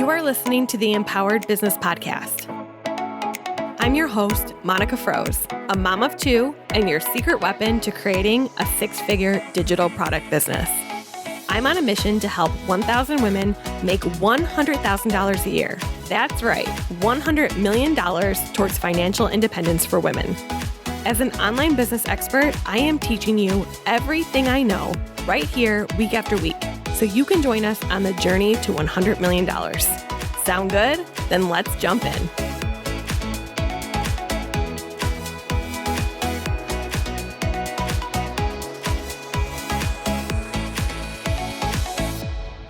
You are listening to the Empowered Business Podcast. I'm your host, Monica Froese, a mom of two and your secret weapon to creating a six-figure digital product business. I'm on a mission to help 1,000 women make $100,000 a year. That's right, $100 million towards financial independence for women. As an online business expert, I am teaching you everything I know right here week after week, so you can join us on the journey to $100 million. Sound good? Then let's jump in.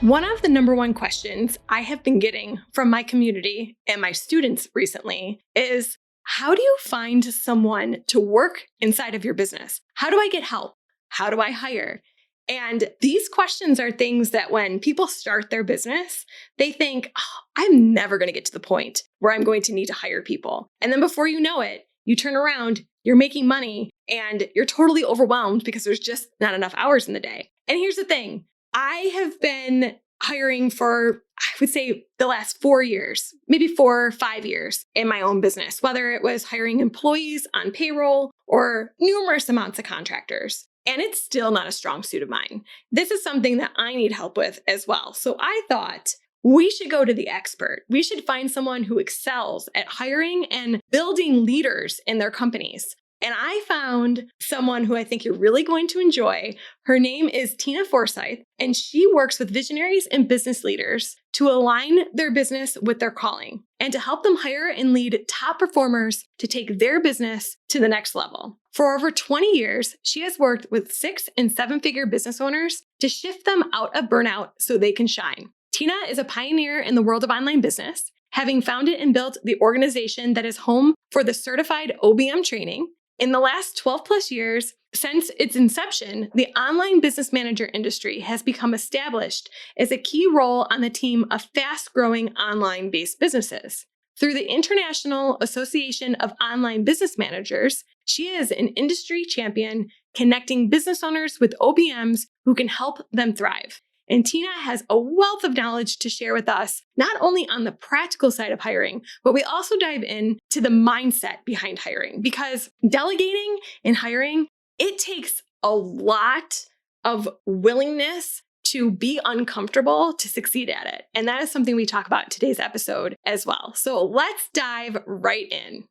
One of the number one questions I have been getting from my community and my students recently is, how do you find someone to work inside of your business? How do I get help? How do I hire? And these questions are things that when people start their business, they think, I'm never going to get to the point where I'm going to need to hire people. And then before you know it, you turn around, you're making money, and you're totally overwhelmed because there's just not enough hours in the day. And here's the thing. I have been hiring for, I would say, the last 4 years, maybe 4 or 5 years in my own business, whether it was hiring employees on payroll or numerous amounts of contractors. And it's still not a strong suit of mine. This is something that I need help with as well. So I thought we should go to the expert. We should find someone who excels at hiring and building leaders in their companies. And I found someone who I think you're really going to enjoy. Her name is Tina Forsyth, and she works with visionaries and business leaders to align their business with their calling and to help them hire and lead top performers to take their business to the next level. For over 20 years, she has worked with 6- and 7-figure business owners to shift them out of burnout so they can shine. Tina is a pioneer in the world of online business, having founded and built the organization that is home for the certified OBM training. In the last 12 plus years, since its inception, the online business manager industry has become established as a key role on the team of fast-growing online-based businesses. Through the International Association of Online Business Managers, she is an industry champion connecting business owners with OBMs who can help them thrive. And Tina has a wealth of knowledge to share with us, not only on the practical side of hiring, but we also dive into the mindset behind hiring, because delegating and hiring, it takes a lot of willingness to be uncomfortable to succeed at it. And that is something we talk about in today's episode as well. So let's dive right in.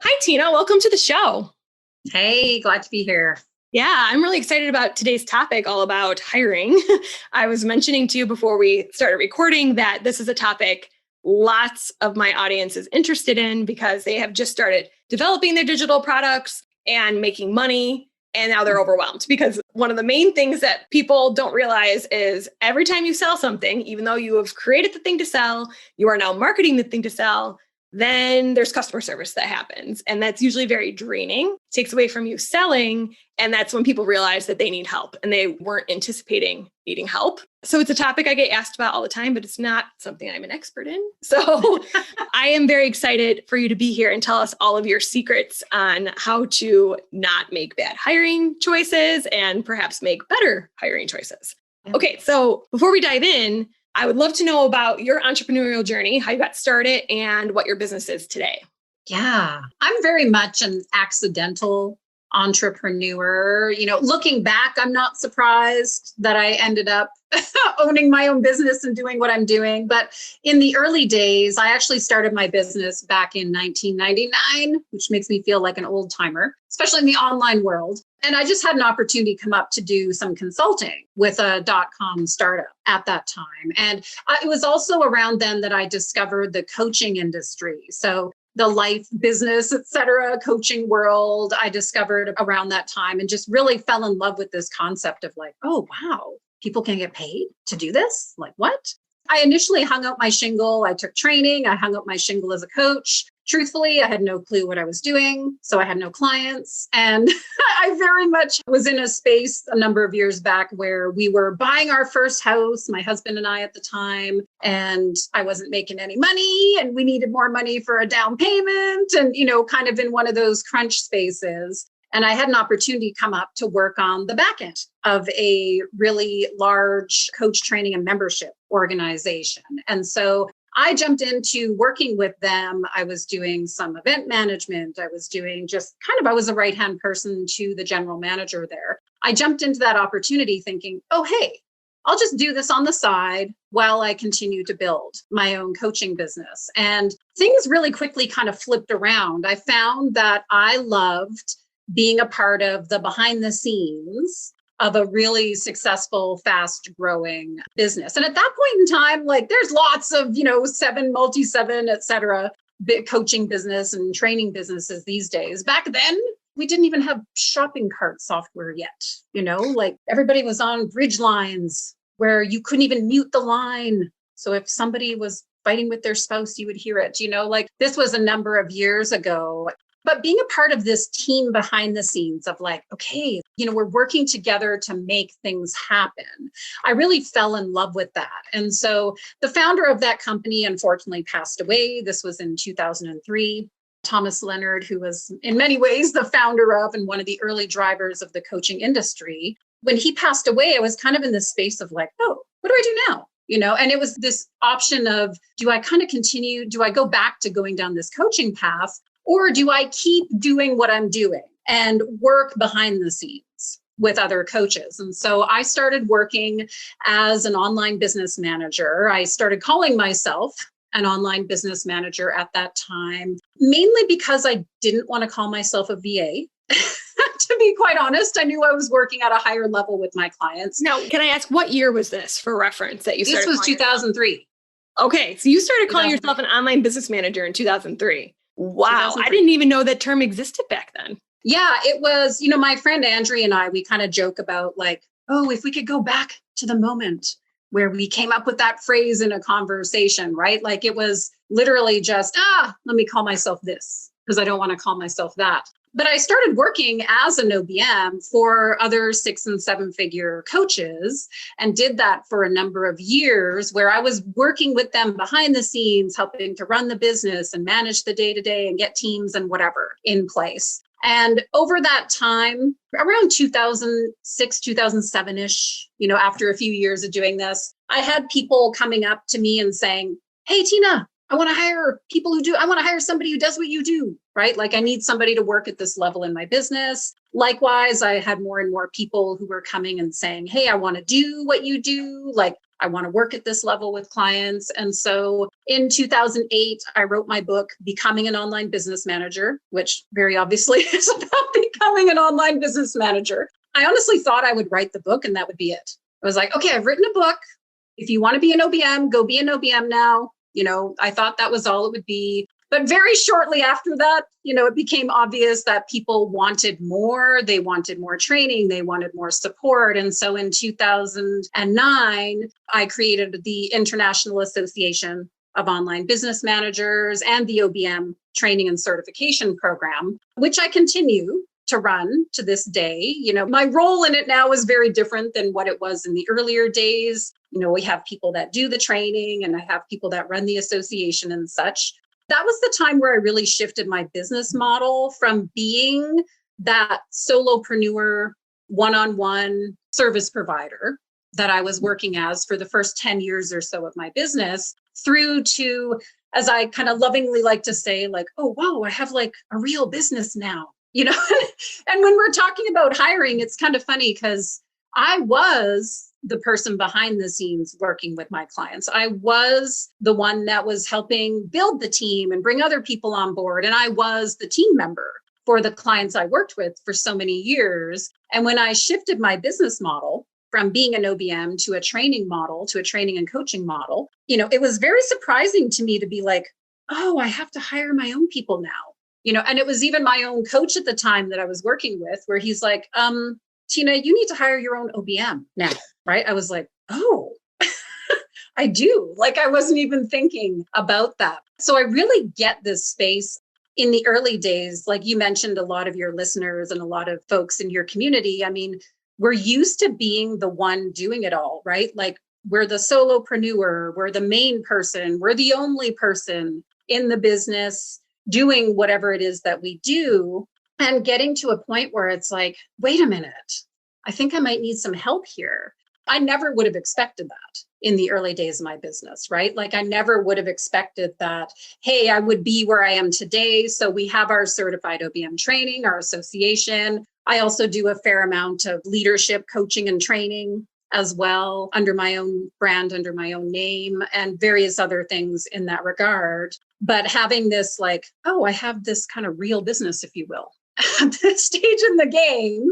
Hi, Tina. Welcome to the show. Hey, glad to be here. Yeah, I'm really excited about today's topic, all about hiring. I was mentioning to you before we started recording that this is a topic lots of my audience is interested in because they have just started developing their digital products and making money. And now they're overwhelmed because one of the main things that people don't realize is every time you sell something, even though you have created the thing to sell, you are now marketing the thing to sell, then there's customer service that happens. And that's usually very draining, takes away from you selling. And that's when people realize that they need help and they weren't anticipating needing help. So it's a topic I get asked about all the time, but it's not something I'm an expert in. So I am very excited for you to be here and tell us all of your secrets on how to not make bad hiring choices and perhaps make better hiring choices. Okay, so before we dive in, I would love to know about your entrepreneurial journey, how you got started, and what your business is today. Yeah, I'm very much an accidental entrepreneur. Looking back, I'm not surprised that I ended up owning my own business and doing what I'm doing. But in the early days, I actually started my business back in 1999, which makes me feel like an old timer, especially in the online world. And I just had an opportunity come up to do some consulting with a .com startup at that time. And it was also around then that I discovered the coaching industry. So the life, business, et cetera, coaching world, I discovered around that time and just really fell in love with this concept of like, oh, wow, people can get paid to do this? Like what? I initially hung up my shingle. I took training. I hung up my shingle as a coach. Truthfully, I had no clue what I was doing. So I had no clients. And I very much was in a space a number of years back where we were buying our first house, my husband and I at the time, and I wasn't making any money and we needed more money for a down payment and, kind of in one of those crunch spaces. And I had an opportunity come up to work on the back end of a really large coach training and membership organization. And so I jumped into working with them. I was doing some event management. I was doing I was a right-hand person to the general manager there. I jumped into that opportunity thinking, oh, hey, I'll just do this on the side while I continue to build my own coaching business. And things really quickly kind of flipped around. I found that I loved being a part of the behind the scenes of a really successful, fast growing business. And at that point in time, like there's lots of, seven, multi-seven, et cetera, coaching business and training businesses these days. Back then, we didn't even have shopping cart software yet. Like everybody was on bridge lines where you couldn't even mute the line. So if somebody was fighting with their spouse, you would hear it, like this was a number of years ago. But being a part of this team behind the scenes of like, okay, we're working together to make things happen. I really fell in love with that. And so the founder of that company unfortunately passed away. This was in 2003. Thomas Leonard, who was in many ways the founder of and one of the early drivers of the coaching industry. When he passed away, I was kind of in this space of like, oh, what do I do now? And it was this option of, do I kind of continue? Do I go back to going down this coaching path? Or do I keep doing what I'm doing and work behind the scenes with other coaches? And so I started working as an online business manager. I started calling myself an online business manager at that time, mainly because I didn't want to call myself a VA. To be quite honest, I knew I was working at a higher level with my clients. Now, can I ask, what year was this for reference that you started? This was 2003. Okay, so you started calling yourself an online business manager in 2003. Wow, I didn't even know that term existed back then. Yeah, it was, my friend Andrea and I, we kind of joke about like, oh, if we could go back to the moment where we came up with that phrase in a conversation, right? Like it was literally just, let me call myself this because I don't want to call myself that. But I started working as an OBM for other 6 and 7 figure coaches and did that for a number of years where I was working with them behind the scenes, helping to run the business and manage the day-to-day and get teams and whatever in place. And over that time, around 2006, 2007-ish, after a few years of doing this, I had people coming up to me and saying, hey, Tina, I want to hire somebody who does what you do, right? Like I need somebody to work at this level in my business. Likewise, I had more and more people who were coming and saying, hey, I want to do what you do. Like I want to work at this level with clients. And so in 2008, I wrote my book, Becoming an Online Business Manager, which very obviously is about becoming an online business manager. I honestly thought I would write the book and that would be it. I was like, okay, I've written a book. If you want to be an OBM, go be an OBM now. I thought that was all it would be. But very shortly after that, it became obvious that people wanted more. They wanted more training. They wanted more support. And so in 2009, I created the International Association of Online Business Managers and the OBM Training and Certification Program, which I continue to run to this day. My role in it now is very different than what it was in the earlier days. We have people that do the training and I have people that run the association and such. That was the time where I really shifted my business model from being that solopreneur, one-on-one service provider that I was working as for the first 10 years or so of my business through to, as I kind of lovingly like to say, like, oh, wow, I have like a real business now. And when we're talking about hiring, it's kind of funny because I was the person behind the scenes working with my clients. I was the one that was helping build the team and bring other people on board. And I was the team member for the clients I worked with for so many years. And when I shifted my business model from being an OBM to a training model, to a training and coaching model, it was very surprising to me to be like, oh, I have to hire my own people now. And it was even my own coach at the time that I was working with, where he's like, Tina, you need to hire your own OBM now, right? I was like, oh, I do. Like, I wasn't even thinking about that. So I really get this space in the early days. Like you mentioned, a lot of your listeners and a lot of folks in your community, I mean, we're used to being the one doing it all, right? Like we're the solopreneur, we're the main person, we're the only person in the business doing whatever it is that we do, and getting to a point where it's like, wait a minute, I think I might need some help here. I never would have expected that in the early days of my business, right? Like I never would have expected that, hey, I would be where I am today. So we have our certified OBM training, our association. I also do a fair amount of leadership coaching and training as well under my own brand, under my own name, and various other things in that regard. But having this like, oh, I have this kind of real business, if you will, at this stage in the game,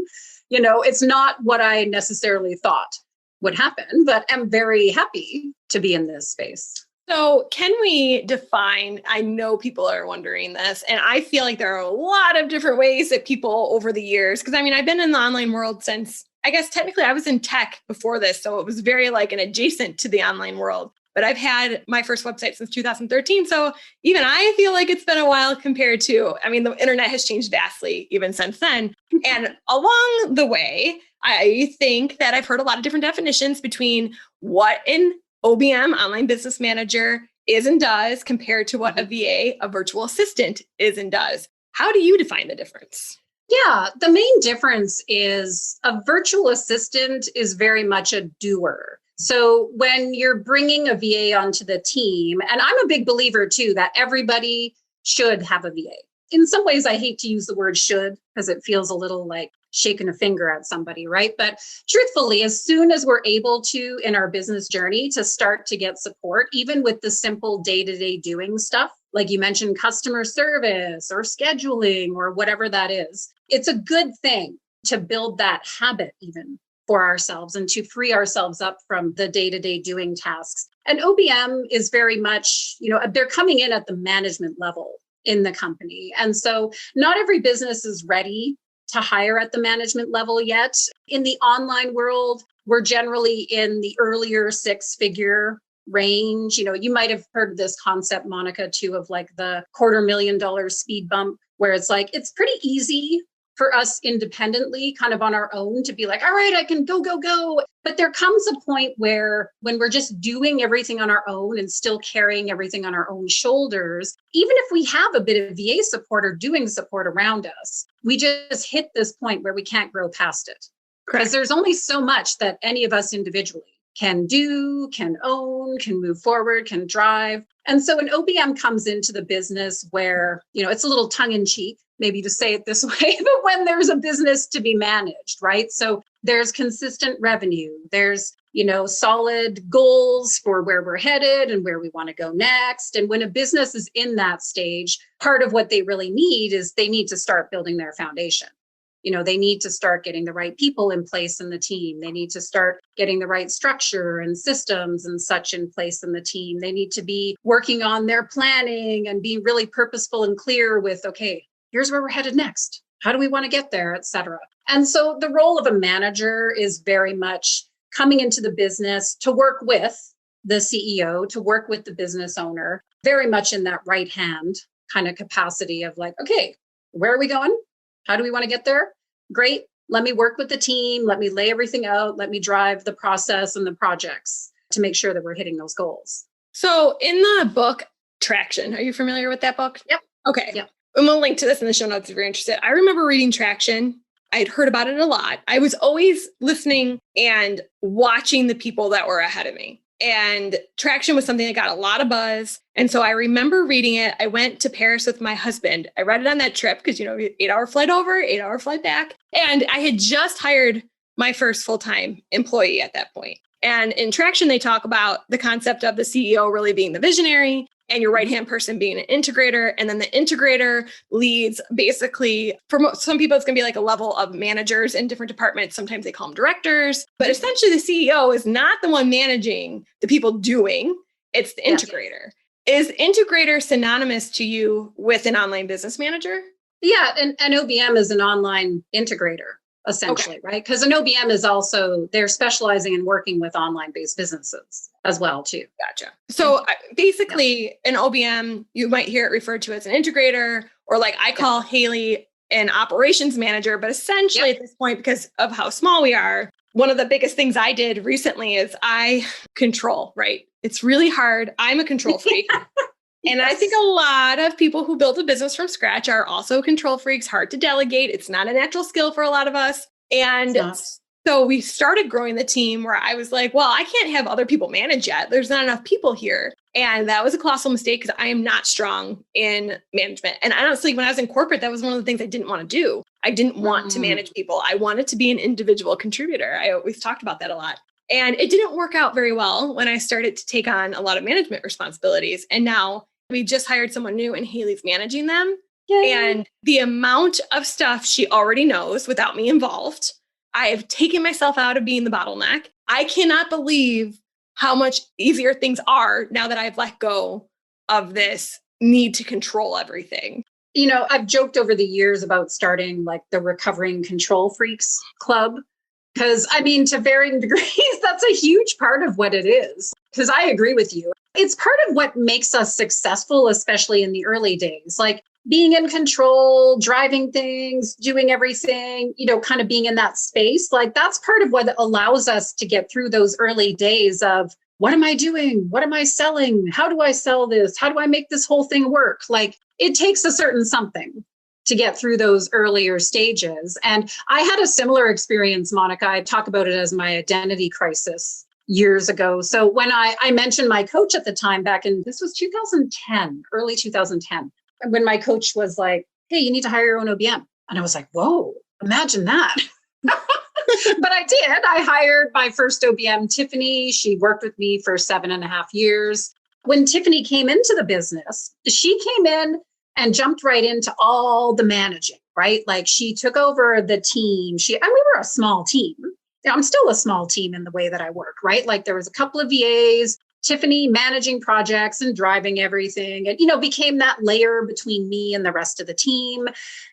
it's not what I necessarily thought would happen, but I'm very happy to be in this space. So can we define, I know people are wondering this, and I feel like there are a lot of different ways that people over the years, because I've been in the online world since, I guess technically I was in tech before this. So it was very like an adjacent to the online world, but I've had my first website since 2013. So even I feel like it's been a while compared to, the internet has changed vastly even since then. And along the way, I think that I've heard a lot of different definitions between what an OBM, online business manager, is and does compared to what a VA, a virtual assistant, is and does. How do you define the difference? Yeah, the main difference is a virtual assistant is very much a doer. So when you're bringing a VA onto the team, and I'm a big believer too, that everybody should have a VA. In some ways, I hate to use the word should because it feels a little like shaking a finger at somebody, right? But truthfully, as soon as we're able to, in our business journey, to start to get support, even with the simple day-to-day doing stuff, like you mentioned, customer service or scheduling or whatever that is, it's a good thing to build that habit even for ourselves and to free ourselves up from the day-to-day doing tasks. And OBM is very much, they're coming in at the management level in the company. And so not every business is ready to hire at the management level yet. In the online world, we're generally in the earlier six-figure range. You might have heard of this concept, Monica, too, of like the $250,000 speed bump, where it's like, it's pretty easy for us independently, kind of on our own, to be like, all right, I can go, go, go. But there comes a point where when we're just doing everything on our own and still carrying everything on our own shoulders, even if we have a bit of VA support or doing support around us, we just hit this point where we can't grow past it. Because there's only so much that any of us individually can do, can own, can move forward, can drive. And so an OBM comes into the business where, it's a little tongue in cheek, maybe to say it this way, but when there's a business to be managed, right? So there's consistent revenue, there's, solid goals for where we're headed and where we want to go next. And when a business is in that stage, part of what they really need is they need to start building their foundation. They need to start getting the right people in place in the team. They need to start getting the right structure and systems and such in place in the team. They need to be working on their planning and be really purposeful and clear with, okay, here's where we're headed next. How do we want to get there, et cetera? And so the role of a manager is very much coming into the business to work with the CEO, to work with the business owner, very much in that right hand kind of capacity of like, okay, where are we going? How do we want to get there? Great. Let me work with the team. Let me lay everything out. Let me drive the process and the projects to make sure that we're hitting those goals. So in the book, Traction, are you familiar with that book? Yep. Okay. Yep. And we'll link to this in the show notes if you're interested. I remember reading Traction. I'd heard about it a lot. I was always listening and watching the people that were ahead of me. And Traction was something that got a lot of buzz. And so I remember reading it. I went to Paris with my husband. I read it on that trip because, 8-hour flight over, 8-hour flight back. And I had just hired my first full-time employee at that point. And in Traction, they talk about the concept of the CEO really being the visionary and your right-hand person being an integrator. And then the integrator leads basically, for some people, it's going to be like a level of managers in different departments. Sometimes they call them directors, but essentially the CEO is not the one managing the people doing, it's the integrator. Is integrator synonymous to you with an online business manager? Yeah, and OBM is an online integrator, essentially, right? Because an OBM is also, they're specializing in working with online-based businesses as well, too. Gotcha. So basically, an OBM, you might hear it referred to as an integrator, or like I call Haley an operations manager, but essentially at this point, because of how small we are, one of the biggest things I did recently is I control, right? It's really hard. I'm a control freak. And I think a lot of people who build a business from scratch are also control freaks, hard to delegate. It's not a natural skill for a lot of us. And So we started growing the team where I was like, well, I can't have other people manage yet. There's not enough people here. And that was a colossal mistake because I am not strong in management. And honestly, when I was in corporate, that was one of the things I didn't want to do. I didn't want to manage people. I wanted to be an individual contributor. I always talked about that a lot. And it didn't work out very well when I started to take on a lot of management responsibilities. And now we just hired someone new and Haley's managing them. Yay. And the amount of stuff she already knows without me involved, I have taken myself out of being the bottleneck. I cannot believe how much easier things are now that I've let go of this need to control everything. You know, I've joked over the years about starting like the Recovering Control Freaks Club. Because I mean, to varying degrees, that's a huge part of what it is. Because I agree with you. It's part of what makes us successful, especially in the early days. Like being in control, driving things, doing everything, you know, kind of being in that space. Like that's part of what allows us to get through those early days of what am I doing? What am I selling? How do I sell this? How do I make this whole thing work? Like it takes a certain something to get through those earlier stages. And I had a similar experience, Monica. I talk about it as my identity crisis years ago. So when I mentioned my coach at the time back in, this was 2010, early 2010, when my coach was like, hey, you need to hire your own OBM. And I was like, whoa, imagine that. But I did. I hired my first OBM, Tiffany. She worked with me for 7.5 years. When Tiffany came into the business, she came in and jumped right into all the managing, right? Like she took over the team. We were a small team. I'm still a small team in the way that I work, right? Like there was a couple of VAs, Tiffany managing projects and driving everything, and, you know, became that layer between me and the rest of the team.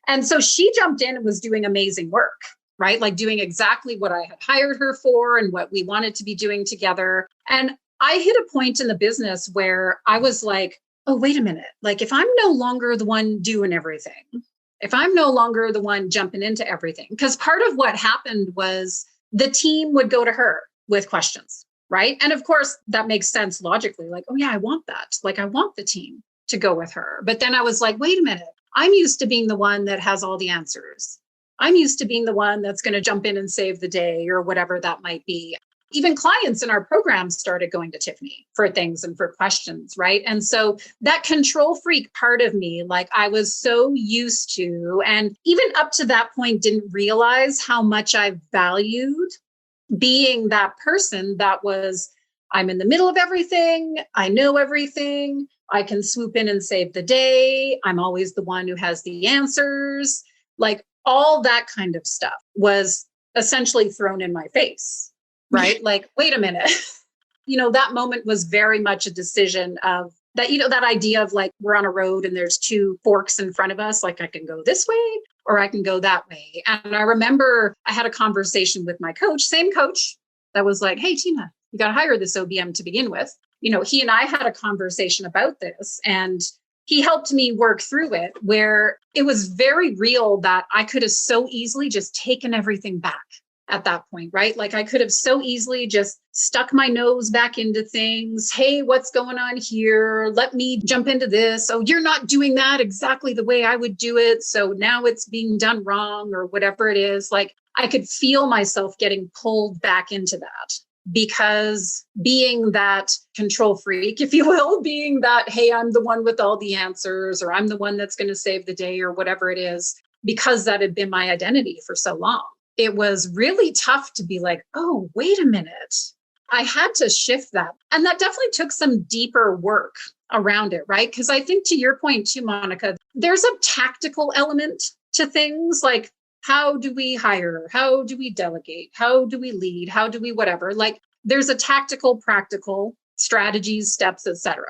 And so she jumped in and was doing amazing work, right? Like doing exactly what I had hired her for and what we wanted to be doing together. And I hit a point in the business where I was like, oh, wait a minute. Like if I'm no longer the one doing everything, if I'm no longer the one jumping into everything, because part of what happened was the team would go to her with questions, right? And of course, that makes sense logically. Like, oh yeah, I want that. Like I want the team to go with her. But then I was like, wait a minute. I'm used to being the one that has all the answers. I'm used to being the one that's going to jump in and save the day or whatever that might be. Even clients in our programs started going to Tiffany for things and for questions, right? And so that control freak part of me, like I was so used to, and even up to that point, didn't realize how much I valued being that person that was, I'm in the middle of everything. I know everything. I can swoop in and save the day. I'm always the one who has the answers. Like all that kind of stuff was essentially thrown in my face. Right? Like, wait a minute. You know, that moment was very much a decision of that, you know, that idea of like, we're on a road and there's two forks in front of us. Like I can go this way or I can go that way. And I remember I had a conversation with my coach, same coach that was like, hey, Tina, you got to hire this OBM to begin with. You know, he and I had a conversation about this and he helped me work through it where it was very real that I could have so easily just taken everything back at that point, right? Like I could have so easily just stuck my nose back into things. Hey, what's going on here? Let me jump into this. Oh, you're not doing that exactly the way I would do it. So now it's being done wrong or whatever it is. Like I could feel myself getting pulled back into that because being that control freak, if you will, being that, hey, I'm the one with all the answers or I'm the one that's going to save the day or whatever it is, because that had been my identity for so long. It was really tough to be like, oh, wait a minute. I had to shift that. And that definitely took some deeper work around it, right? Because I think to your point too, Monica, there's a tactical element to things like how do we hire? How do we delegate? How do we lead? How do we whatever? Like there's a tactical, practical strategies, steps, etc.,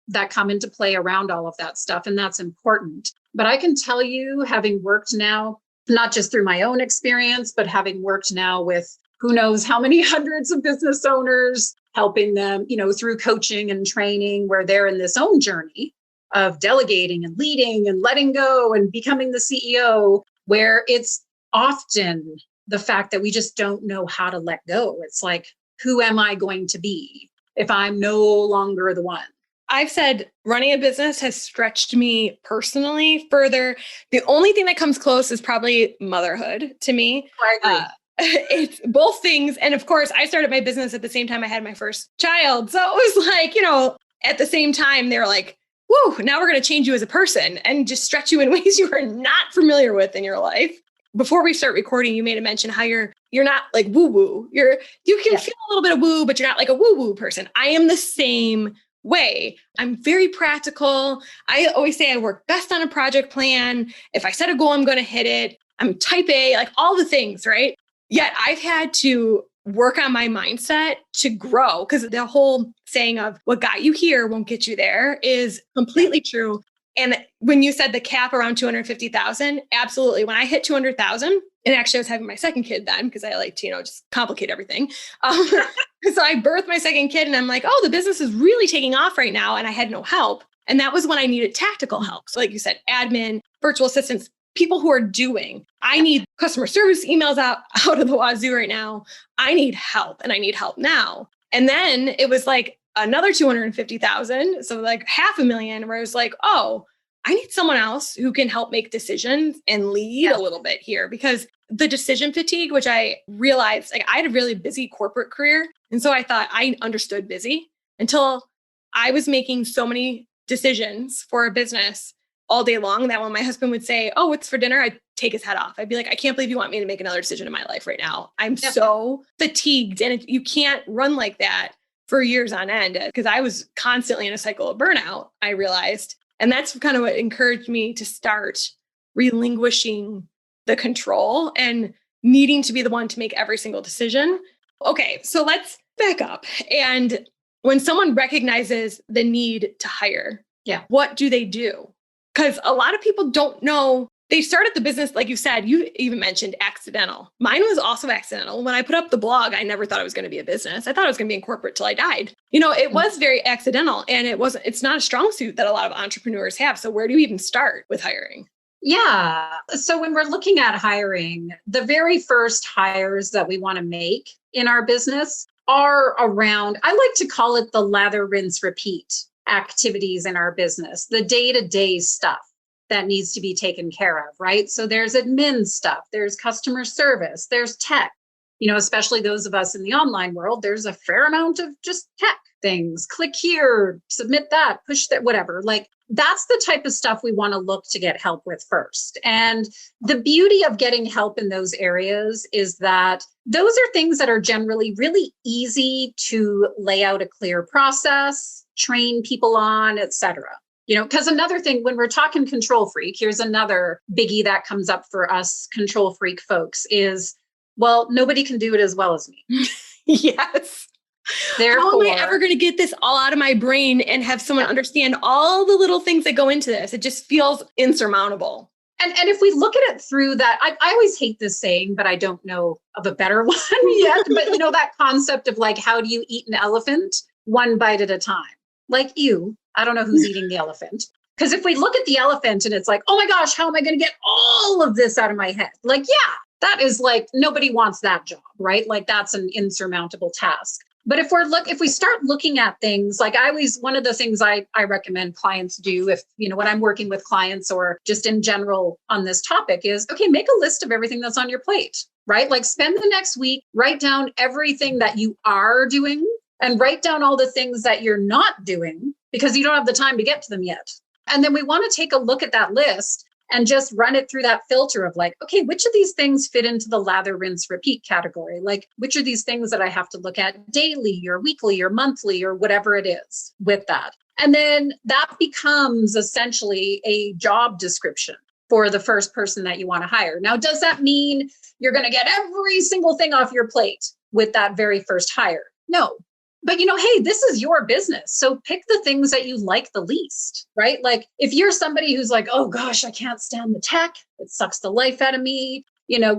that come into play around all of that stuff. And that's important. But I can tell you, having worked now, not just through my own experience, but having worked now with who knows how many hundreds of business owners, helping them, you know, through coaching and training where they're in this own journey of delegating and leading and letting go and becoming the CEO, where it's often the fact that we just don't know how to let go. It's like, who am I going to be if I'm no longer the one? I've said running a business has stretched me personally further. The only thing that comes close is probably motherhood to me. I agree. it's both things. And of course, I started my business at the same time I had my first child. So it was like, at the same time, they were like, whoa, now we're going to change you as a person and just stretch you in ways you are not familiar with in your life. Before we start recording, you made a mention how you're not like woo woo. You can feel a little bit of woo, but you're not like a woo woo person. I am the same way. I'm very practical. I always say I work best on a project plan. If I set a goal, I'm going to hit it. I'm type A, like all the things, right? Yet I've had to work on my mindset to grow, because the whole saying of what got you here won't get you there is completely true. And when you said the cap around 250,000, absolutely. When I hit 200,000, and actually I was having my second kid then, because I like to, just complicate everything. So I birthed my second kid and I'm like, oh, the business is really taking off right now. And I had no help. And that was when I needed tactical help. So like you said, admin, virtual assistants, people who are doing. I need customer service emails out of the wazoo right now. I need help, and I need help now. And then it was like another 250,000. So like $500,000, where I was like, oh, I need someone else who can help make decisions and lead a little bit here, because the decision fatigue, which I realized, like I had a really busy corporate career. And so I thought I understood busy until I was making so many decisions for a business all day long that when my husband would say, oh, what's for dinner? I'd take his head off. I'd be like, I can't believe you want me to make another decision in my life right now. I'm so fatigued. And you can't run like that for years on end, because I was constantly in a cycle of burnout, I realized. And that's kind of what encouraged me to start relinquishing the control and needing to be the one to make every single decision. Okay, so let's back up. And when someone recognizes the need to hire, what do they do? Because a lot of people don't know. They started the business, like you said, you even mentioned accidental. Mine was also accidental. When I put up the blog, I never thought it was going to be a business. I thought it was going to be in corporate till I died. It was very accidental, and it's not a strong suit that a lot of entrepreneurs have. So where do you even start with hiring? Yeah. So when we're looking at hiring, the very first hires that we want to make in our business are around, I like to call it the lather, rinse, repeat activities in our business, the day-to-day stuff that needs to be taken care of, right? So there's admin stuff, there's customer service, there's tech, especially those of us in the online world, there's a fair amount of just tech things, click here, submit that, push that, whatever. Like that's the type of stuff we want to look to get help with first. And the beauty of getting help in those areas is that those are things that are generally really easy to lay out a clear process, train people on, et cetera. Because another thing, when we're talking control freak, here's another biggie that comes up for us control freak folks is, well, nobody can do it as well as me. Yes. How am I ever going to get this all out of my brain and have someone understand all the little things that go into this? It just feels insurmountable. And if we look at it through that, I always hate this saying, but I don't know of a better one yet. But that concept of like, how do you eat an elephant? One bite at a time. Like I don't know who's eating the elephant. Because if we look at the elephant and it's like, oh my gosh, how am I going to get all of this out of my head? Like, yeah, that is like, nobody wants that job, right? Like that's an insurmountable task. But if we start looking at things, like one of the things I recommend clients do if, when I'm working with clients or just in general on this topic is, okay, make a list of everything that's on your plate, right? Like spend the next week, write down everything that you are doing and write down all the things that you're not doing because you don't have the time to get to them yet. And then we want to take a look at that list and just run it through that filter of like, okay, which of these things fit into the lather, rinse, repeat category? Like, which are these things that I have to look at daily or weekly or monthly or whatever it is with that? And then that becomes essentially a job description for the first person that you want to hire. Now, does that mean you're going to get every single thing off your plate with that very first hire? No. But, hey, this is your business. So pick the things that you like the least, right? Like if you're somebody who's like, oh gosh, I can't stand the tech. It sucks the life out of me.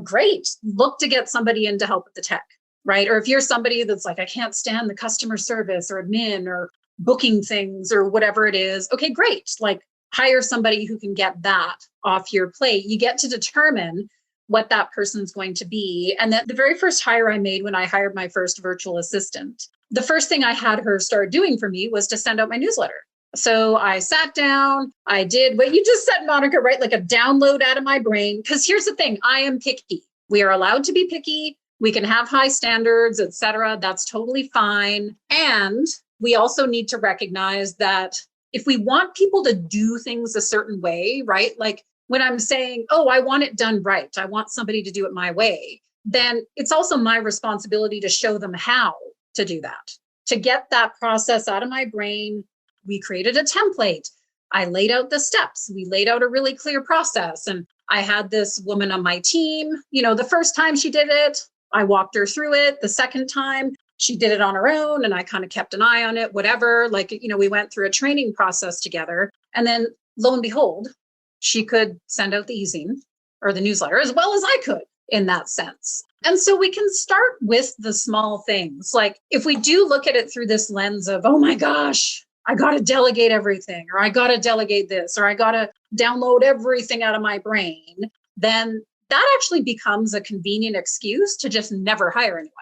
Great. Look to get somebody in to help with the tech, right? Or if you're somebody that's like, I can't stand the customer service or admin or booking things or whatever it is. Okay, great. Like hire somebody who can get that off your plate. You get to determine what that person's going to be. And then the very first hire I made when I hired my first virtual assistant, the first thing I had her start doing for me was to send out my newsletter. So I sat down, I did what you just said, Monica, right? Like a download out of my brain. Because here's the thing, I am picky. We are allowed to be picky. We can have high standards, et cetera. That's totally fine. And we also need to recognize that if we want people to do things a certain way, right? Like when I'm saying, oh, I want it done right, I want somebody to do it my way, then it's also my responsibility to show them how to do that. To get that process out of my brain, we created a template. I laid out the steps. We laid out a really clear process. And I had this woman on my team, the first time she did it, I walked her through it. The second time, she did it on her own and I kind of kept an eye on it, whatever. We went through a training process together. And then lo and behold, she could send out the e-zine or the newsletter as well as I could in that sense. And so we can start with the small things. Like if we do look at it through this lens of, oh my gosh, I got to delegate everything, or I got to delegate this, or I got to download everything out of my brain, then that actually becomes a convenient excuse to just never hire anyone.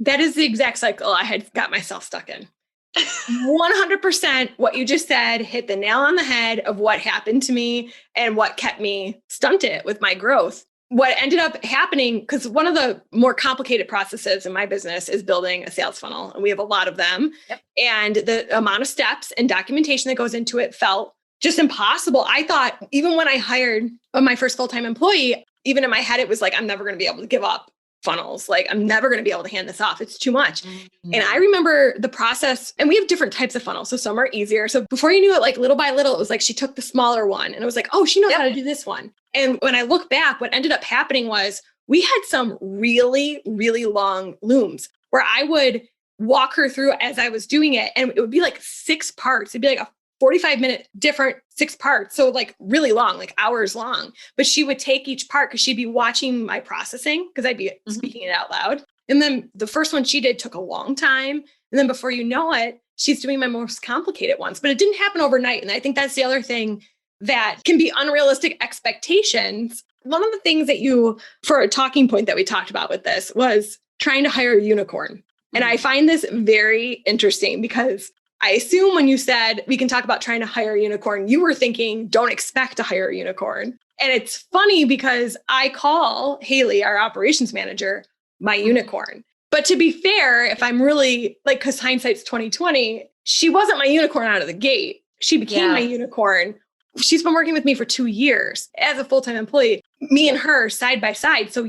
That is the exact cycle I had got myself stuck in. 100% what you just said hit the nail on the head of what happened to me and what kept me stunted with my growth. What ended up happening, because one of the more complicated processes in my business is building a sales funnel, and we have a lot of them. Yep. And the amount of steps and documentation that goes into it felt just impossible. I thought even when I hired my first full-time employee, even in my head, it was like, I'm never going to be able to give up funnels. Like I'm never going to be able to hand this off. It's too much. Mm-hmm. And I remember the process, and we have different types of funnels. So some are easier. So before you knew it, like little by little, it was like, she took the smaller one and it was like, oh, she knows how to do this one. And when I look back, what ended up happening was we had some really, really long looms where I would walk her through as I was doing it. And it would be like 6 parts. It'd be like a 45-minute different 6 parts. So like really long, like hours long, but she would take each part because she'd be watching my processing because I'd be speaking it out loud. And then the first one she did took a long time. And then before you know it, she's doing my most complicated ones, but it didn't happen overnight. And I think that's the other thing that can be unrealistic expectations. One of the things that for a talking point that we talked about with this was trying to hire a unicorn. And I find this very interesting because I assume when you said we can talk about trying to hire a unicorn, you were thinking, don't expect to hire a unicorn. And it's funny because I call Haley, our operations manager, my unicorn. But to be fair, if I'm really because hindsight's 2020, she wasn't my unicorn out of the gate. She became my unicorn. She's been working with me for 2 years as a full-time employee, me and her side by side. So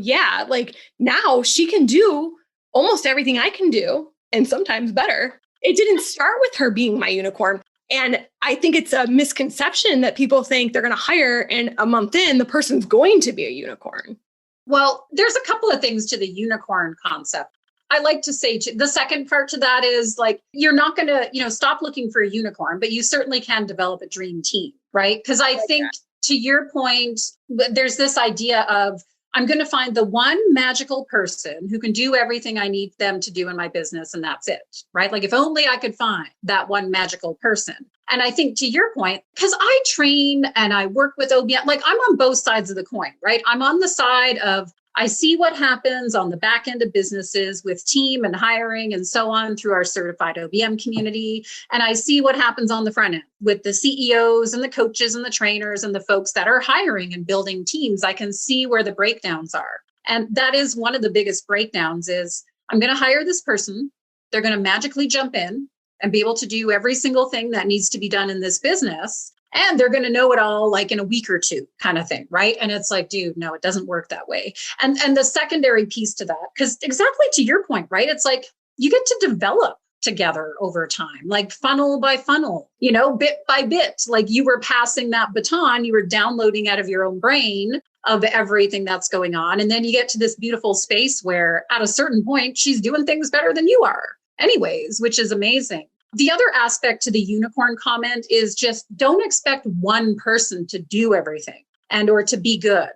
now she can do almost everything I can do and sometimes better. It didn't start with her being my unicorn. And I think it's a misconception that people think they're going to hire and a month in, the person's going to be a unicorn. Well, there's a couple of things to the unicorn concept. I like to say the second part to that is you're not going to, stop looking for a unicorn, but you certainly can develop a dream team, right? Because I think to your point, there's this idea of I'm going to find the one magical person who can do everything I need them to do in my business. And that's it, right? Like if only I could find that one magical person. And I think to your point, because I train and I work with OBM, I'm on both sides of the coin, right? I'm on the side of I see what happens on the back end of businesses with team and hiring and so on through our certified OBM community. And I see what happens on the front end with the CEOs and the coaches and the trainers and the folks that are hiring and building teams. I can see where the breakdowns are. And that is one of the biggest breakdowns is I'm going to hire this person. They're going to magically jump in and be able to do every single thing that needs to be done in this business. And they're going to know it all in a week or two kind of thing, right? And it's like, dude, no, it doesn't work that way. And the secondary piece to that, because exactly to your point, right? It's like you get to develop together over time, funnel by funnel, bit by bit, you were passing that baton, you were downloading out of your own brain of everything that's going on. And then you get to this beautiful space where at a certain point, she's doing things better than you are anyways, which is amazing. The other aspect to the unicorn comment is just don't expect one person to do everything or to be good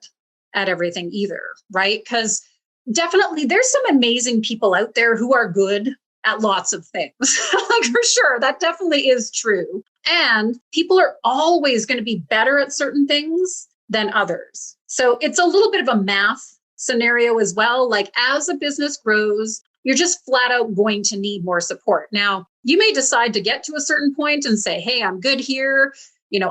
at everything either, right? Because definitely there's some amazing people out there who are good at lots of things. For sure, that definitely is true. And people are always going to be better at certain things than others. So it's a little bit of a math scenario as well. As a business grows, you're just flat out going to need more support. Now, you may decide to get to a certain point and say, hey, I'm good here.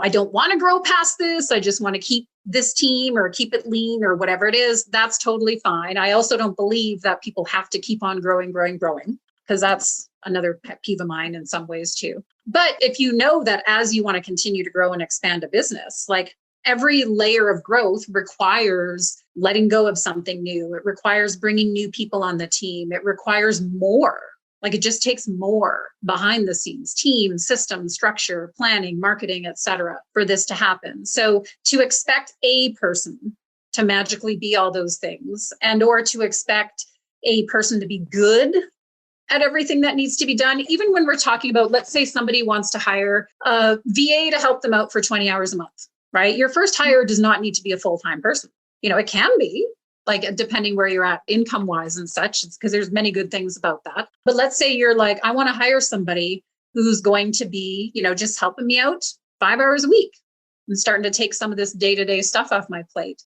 I don't want to grow past this. I just want to keep this team or keep it lean or whatever it is, that's totally fine. I also don't believe that people have to keep on growing, because that's another pet peeve of mine in some ways too. But if you know that as you want to continue to grow and expand a business, like every layer of growth requires letting go of something new. It requires bringing new people on the team. It requires more. Like it just takes more behind the scenes, team, system, structure, planning, marketing, et cetera, for this to happen. So to expect a person to magically be all those things or to expect a person to be good at everything that needs to be done, even when we're talking about, let's say somebody wants to hire a VA to help them out for 20 hours a month, right? Your first hire does not need to be a full-time person. It can be, like depending where you're at income wise and such, because there's many good things about that. But let's say you're like, I want to hire somebody who's going to be, just helping me out 5 hours a week and starting to take some of this day-to-day stuff off my plate.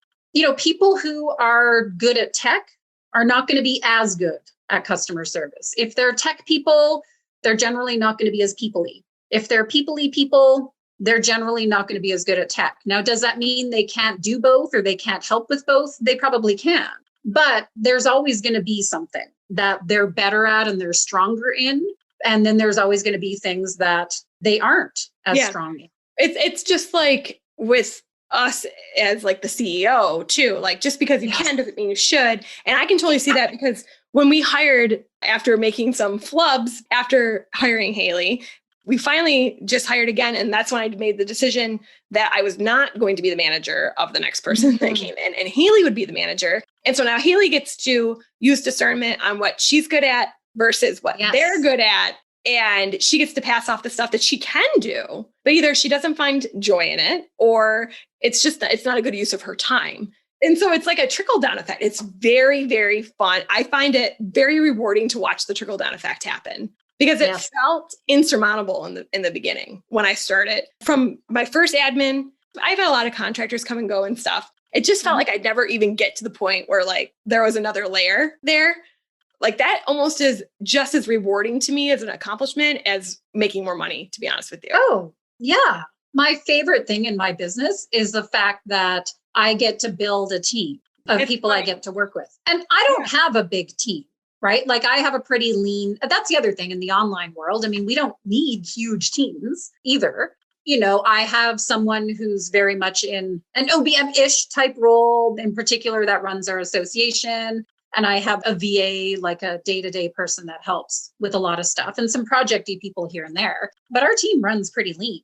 People who are good at tech are not going to be as good at customer service. If they're tech people, they're generally not going to be as people-y. If they're people-y people, they're generally not going to be as good at tech. Now, does that mean they can't do both or they can't help with both? They probably can. But there's always going to be something that they're better at and they're stronger in. And then there's always going to be things that they aren't as strong in. It's just like with us as like the CEO too, like just because you can doesn't mean you should. And I can totally see that because when we hired, after making some flubs after hiring Haley, we finally just hired again. And that's when I made the decision that I was not going to be the manager of the next person that came in, and Haley would be the manager. And so now Haley gets to use discernment on what she's good at versus what they're good at. And she gets to pass off the stuff that she can do, but either she doesn't find joy in it or it's not a good use of her time. And so it's like a trickle down effect. It's very, very fun. I find it very rewarding to watch the trickle down effect happen because it felt insurmountable in the beginning when I started. From my first admin, I've had a lot of contractors come and go and stuff. It just felt like I'd never even get to the point where like there was another layer there. Like that almost is just as rewarding to me as an accomplishment as making more money, to be honest with you. Oh, yeah. My favorite thing in my business is the fact that I get to build a team of people I get to work with. And I don't have a big team, right? Like I have a pretty lean, that's the other thing in the online world. I mean, we don't need huge teams either. I have someone who's very much in an OBM-ish type role in particular that runs our association. And I have a VA, like a day-to-day person that helps with a lot of stuff and some project-y people here and there. But our team runs pretty lean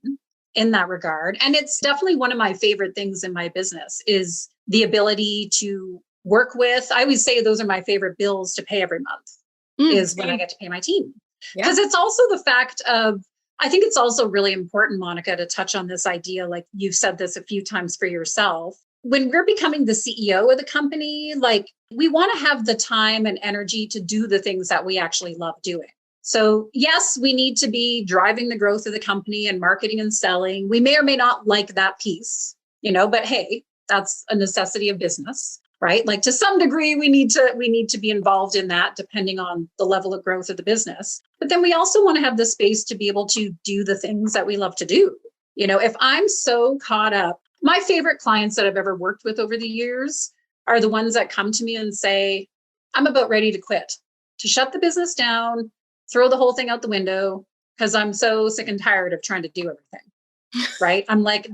in that regard. And it's definitely one of my favorite things in my business is the ability to work with. I always say those are my favorite bills to pay every month is when I get to pay my team. Because it's also the fact of, I think it's also really important, Monica, to touch on this idea, like you've said this a few times for yourself. When we're becoming the CEO of the company, like we want to have the time and energy to do the things that we actually love doing. So yes, we need to be driving the growth of the company and marketing and selling. We may or may not like that piece, but hey, that's a necessity of business, right? Like to some degree, we need to be involved in that depending on the level of growth of the business. But then we also want to have the space to be able to do the things that we love to do. If I'm so caught up, my favorite clients that I've ever worked with over the years are the ones that come to me and say, I'm about ready to quit, to shut the business down, throw the whole thing out the window, because I'm so sick and tired of trying to do everything. Right. I'm like,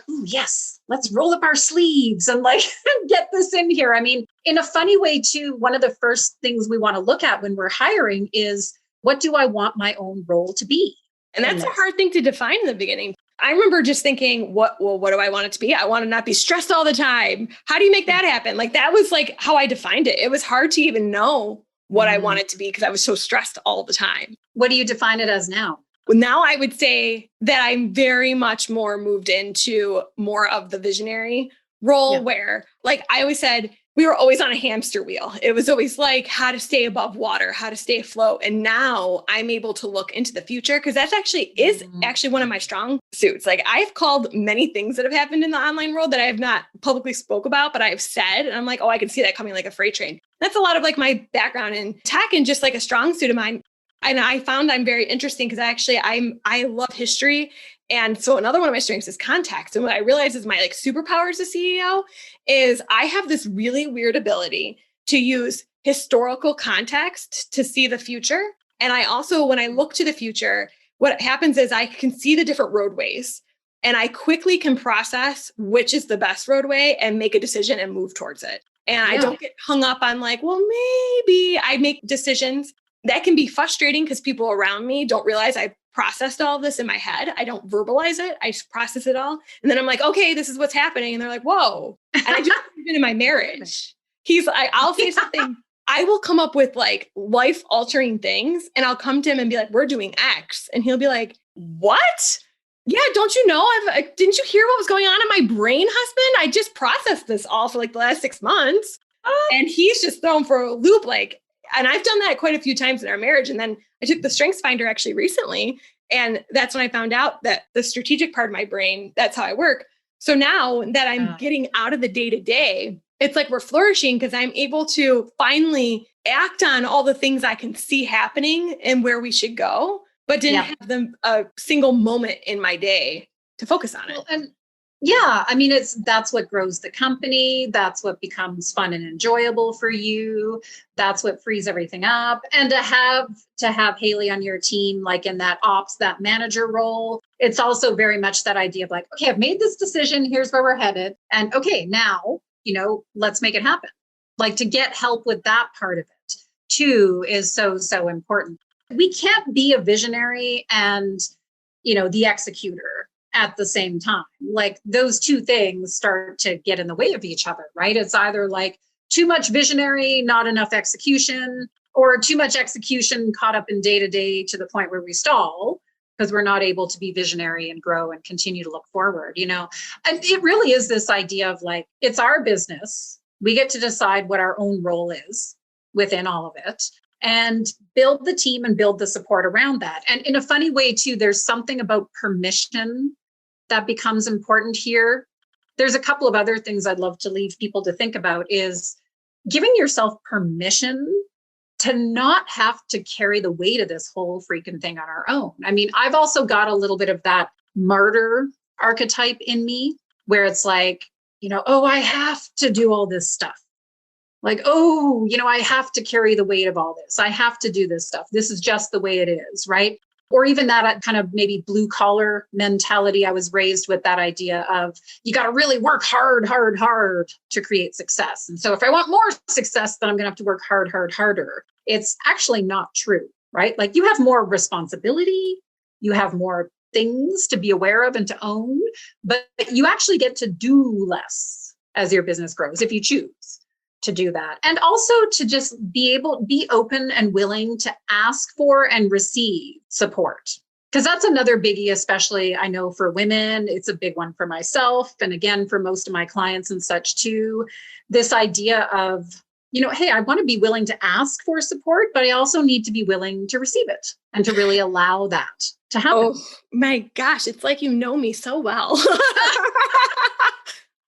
ooh, yes, let's roll up our sleeves and like get this in here. I mean, in a funny way too, one of the first things we want to look at when we're hiring is what do I want my own role to be? And that's a hard thing to define in the beginning. I remember just thinking, what do I want it to be? I want to not be stressed all the time. How do you make that happen? Like that was like how I defined it. It was hard to even know what I want it to be because I was so stressed all the time. What do you define it as now? Well, now I would say that I'm very much more moved into more of the visionary role where, like I always said, we were always on a hamster wheel. It was always like how to stay above water, how to stay afloat. And now I'm able to look into the future because that's actually one of my strong suits. Like I've called many things that have happened in the online world that I have not publicly spoke about, but I've said, and I'm like, oh, I can see that coming like a freight train. That's a lot of like my background in tech and just like a strong suit of mine. And I found I'm very interesting because I love history And so another one of my strengths is context. And what I realized is my like superpower as a CEO is I have this really weird ability to use historical context to see the future. And I also, when I look to the future, what happens is I can see the different roadways and I quickly can process which is the best roadway and make a decision and move towards it. And I don't get hung up on like, well, maybe I make decisions that can be frustrating because people around me don't realize I processed all of this in my head. I don't verbalize it. I just process it all. And then I'm like, okay, this is what's happening. And they're like, whoa. And I just even in my marriage, I'll say something. I will come up with like life altering things and I'll come to him and be like, we're doing X. And he'll be like, what? Yeah, don't you know? Didn't you hear what was going on in my brain, husband? I just processed this all for like the last 6 months. And he's just thrown for a loop. Like, and I've done that quite a few times in our marriage. And then I took the Strengths Finder actually recently. And that's when I found out that the strategic part of my brain, that's how I work. So now that I'm getting out of the day to day, it's like we're flourishing because I'm able to finally act on all the things I can see happening and where we should go, but didn't have them a single moment in my day to focus on it. And yeah, I mean, that's what grows the company. That's what becomes fun and enjoyable for you. That's what frees everything up. And to have Haley on your team, like in that ops, that manager role, it's also very much that idea of like, okay, I've made this decision. Here's where we're headed. And okay, now, let's make it happen. Like to get help with that part of it too is so, so important. We can't be a visionary and, the executor at the same time. Like those two things start to get in the way of each other, right? It's either like too much visionary, not enough execution, or too much execution caught up in day to day to the point where we stall because we're not able to be visionary and grow and continue to look forward, And it really is this idea of like, it's our business. We get to decide what our own role is within all of it and build the team and build the support around that. And in a funny way too, there's something about permission that becomes important here. There's a couple of other things I'd love to leave people to think about is giving yourself permission to not have to carry the weight of this whole freaking thing on our own. I mean, I've also got a little bit of that martyr archetype in me where it's like, oh, I have to do all this stuff. Like, oh, I have to carry the weight of all this. I have to do this stuff. This is just the way it is, right? Or even that kind of maybe blue collar mentality. I was raised with that idea of you got to really work hard to create success. And so if I want more success, then I'm going to have to work harder. It's actually not true, right? Like you have more responsibility, you have more things to be aware of and to own, but you actually get to do less as your business grows if you choose to do that. And also to just be open and willing to ask for and receive support. Because that's another biggie, especially I know for women, it's a big one for myself. And again, for most of my clients and such too, this idea of, hey, I want to be willing to ask for support, but I also need to be willing to receive it and to really allow that to happen. Oh my gosh. It's like, me so well.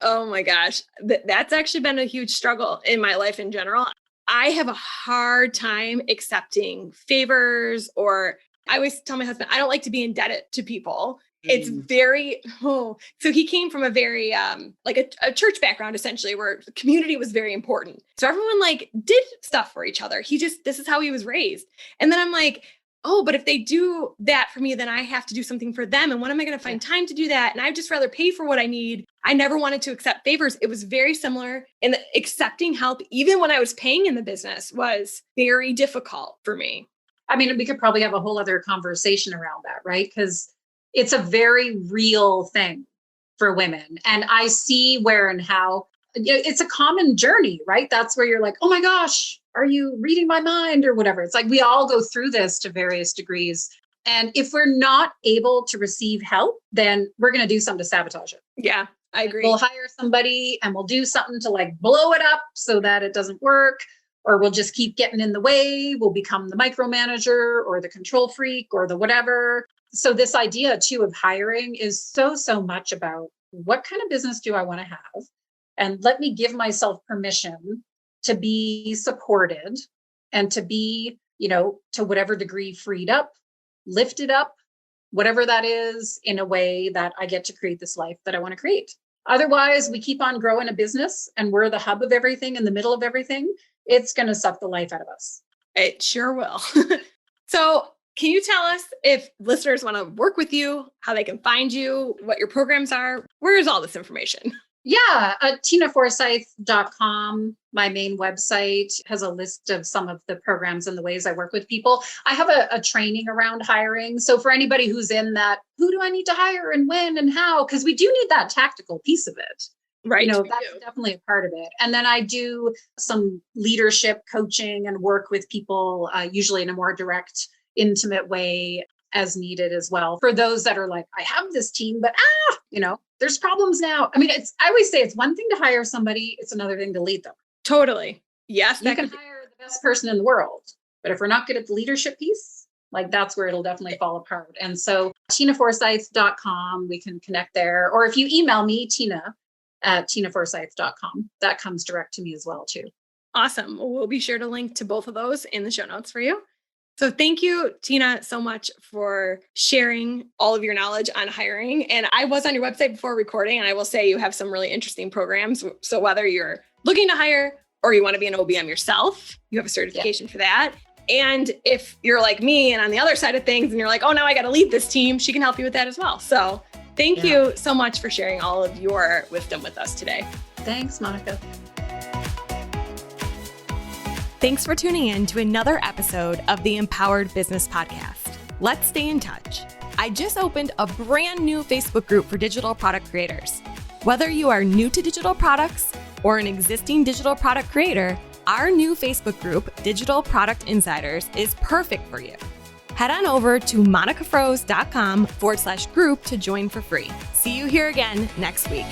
Oh my gosh. That's actually been a huge struggle in my life in general. I have a hard time accepting favors, or I always tell my husband, I don't like to be indebted to people. It's very, so he came from a very, like a church background, essentially, where community was very important. So everyone like did stuff for each other. This is how he was raised. And then I'm like, oh, but if they do that for me, then I have to do something for them. And when am I going to find time to do that? And I'd just rather pay for what I need. I never wanted to accept favors. It was very similar. And accepting help, even when I was paying in the business, was very difficult for me. I mean, we could probably have a whole other conversation around that, right? Because it's a very real thing for women. And I see where and how it's a common journey, right? That's where you're like, oh my gosh, are you reading my mind or whatever? It's like we all go through this to various degrees. And if we're not able to receive help, then we're going to do something to sabotage it. Yeah, I agree. We'll hire somebody and we'll do something to like blow it up so that it doesn't work. Or we'll just keep getting in the way. We'll become the micromanager or the control freak or the whatever. So this idea too of hiring is so, so much about what kind of business do I want to have? And let me give myself permission to be supported and to be, to whatever degree freed up, lifted up, whatever that is, in a way that I get to create this life that I want to create. Otherwise, we keep on growing a business and we're the hub of everything, in the middle of everything. It's going to suck the life out of us. It sure will. So can you tell us, if listeners want to work with you, how they can find you, what your programs are? Where is all this information? Yeah, tinaforsyth.com, my main website, has a list of some of the programs and the ways I work with people. I have a training around hiring. So for anybody who's in that, who do I need to hire and when and how? Because we do need that tactical piece of it. Right. That's definitely a part of it. And then I do some leadership coaching and work with people, usually in a more direct, intimate way as needed as well. For those that are like, I have this team, but there's problems now. I mean, I always say it's one thing to hire somebody, it's another thing to lead them. Totally. Yes. You can hire the best person in the world, but if we're not good at the leadership piece, like that's where it'll definitely fall apart. And so tinaforsyth.com, we can connect there. Or if you email me, tina@tinaforsyth.com, that comes direct to me as well too. Awesome. We'll be sure to link to both of those in the show notes for you. So thank you, Tina, so much for sharing all of your knowledge on hiring. And I was on your website before recording, and I will say you have some really interesting programs. So whether you're looking to hire or you want to be an OBM yourself, you have a certification for that. And if you're like me and on the other side of things and you're like, oh, now I got to lead this team, she can help you with that as well. So thank you so much for sharing all of your wisdom with us today. Thanks, Monica. Thanks for tuning in to another episode of the Empowered Business Podcast. Let's stay in touch. I just opened a brand new Facebook group for digital product creators. Whether you are new to digital products or an existing digital product creator, our new Facebook group, Digital Product Insiders, is perfect for you. Head on over to monicafroze.com/group to join for free. See you here again next week.